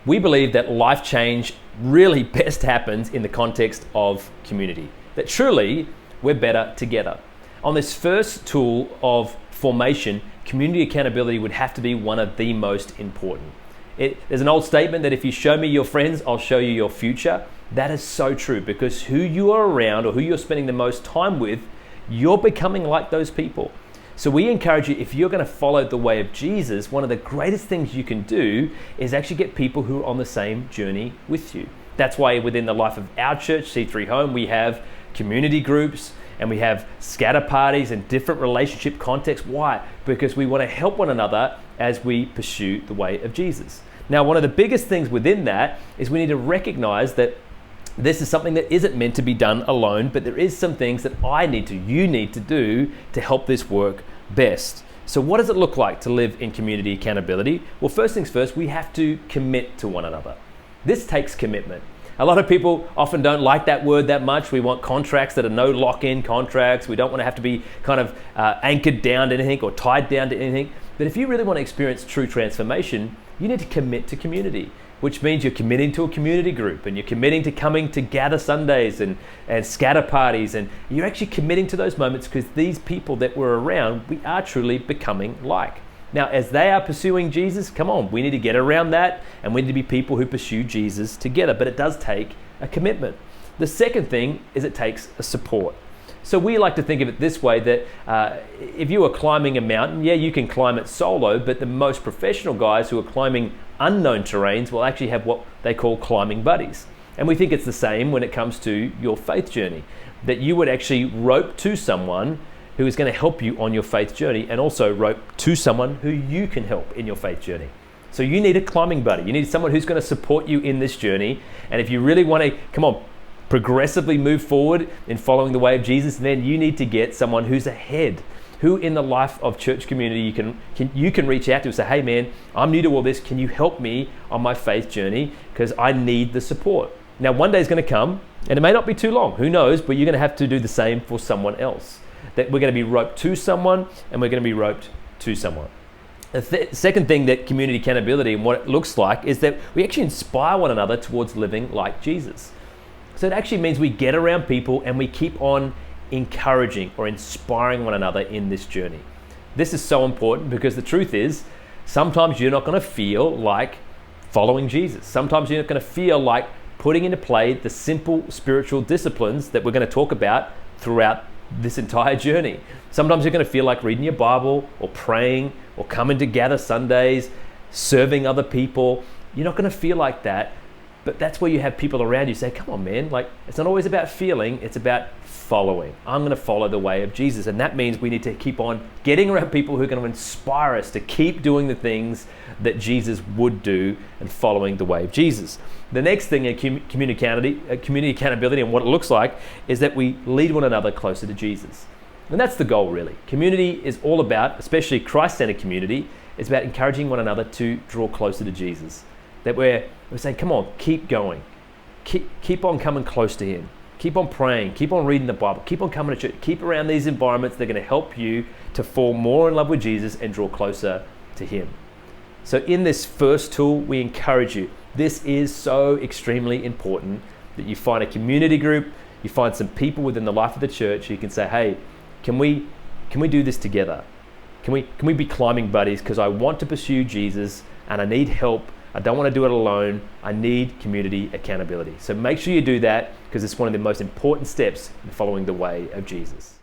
We believe that life change really best happens in the context of community, that truly we're better together. On this first tool of formation, community accountability would have to be one of the most important. There's an old statement that if you show me your friends, I'll show you your future. That is so true, because who you are around or who you're spending the most time with, you're becoming like those people. So we encourage you, if you're going to follow the way of Jesus, one of the greatest things you can do is actually get people who are on the same journey with you. That's why within the life of our church, C3 Home, we have community groups and we have scatter parties and different relationship contexts. Why? Because we want to help one another as we pursue the way of Jesus. Now, one of the biggest things within that is we need to recognize that this is something that isn't meant to be done alone, but there is some things that you need to do to help this work best. So what does it look like to live in community accountability? Well, first things first, we have to commit to one another. This takes commitment. A lot of people often don't like that word that much. We want contracts that are no lock-in contracts. We don't want to have to be kind of anchored down to anything or tied down to anything. But if you really want to experience true transformation, you need to commit to community, which means you're committing to a community group and you're committing to coming to gather Sundays and scatter parties, and you're actually committing to those moments because these people that we're around, we are truly becoming like. Now, as they are pursuing Jesus, come on, we need to get around that and we need to be people who pursue Jesus together, but it does take a commitment. The second thing is it takes a support. So we like to think of it this way, that if you are climbing a mountain, yeah, you can climb it solo, but the most professional guys who are climbing unknown terrains will actually have what they call climbing buddies. And we think it's the same when it comes to your faith journey, that you would actually rope to someone who is going to help you on your faith journey, and also rope to someone who you can help in your faith journey. So you need a climbing buddy. You need someone who's going to support you in this journey. And if you really want to, progressively move forward in following the way of Jesus, then you need to get someone who's ahead, who in the life of church community you can reach out to and say, hey man, I'm new to all this. Can you help me on my faith journey? Because I need the support. Now, one day is going to come, and it may not be too long, who knows, but you're going to have to do the same for someone else. That we're going to be roped to someone, and we're going to be roped to someone. The second thing that community accountability and what it looks like is that we actually inspire one another towards living like Jesus. So it actually means we get around people and we keep on encouraging or inspiring one another in this journey. This is so important because the truth is, sometimes you're not going to feel like following Jesus. Sometimes you're not going to feel like putting into play the simple spiritual disciplines that we're going to talk about throughout this entire journey. Sometimes you're going to feel like reading your Bible or praying or coming to gather Sundays, serving other people. You're not going to feel like that, but that's where you have people around you say, come on man, like it's not always about feeling, it's about following. I'm going to follow the way of Jesus. And that means we need to keep on getting around people who are going to inspire us to keep doing the things that Jesus would do and following the way of Jesus. The next thing in community accountability and what it looks like is that we lead one another closer to Jesus. And that's the goal really. Community is all about, especially Christ-centered community, it's about encouraging one another to draw closer to Jesus. That we're saying, come on, keep going. Keep on coming close to him. Keep on praying, keep on reading the Bible, keep on coming to church, keep around these environments that are going to help you to fall more in love with Jesus and draw closer to him. So in this first tool, we encourage you. This is so extremely important that you find a community group, you find some people within the life of the church who can say, hey, can we do this together? Can we be climbing buddies? Because I want to pursue Jesus and I need help. I don't want to do it alone. I need community accountability. So make sure you do that because it's one of the most important steps in following the way of Jesus.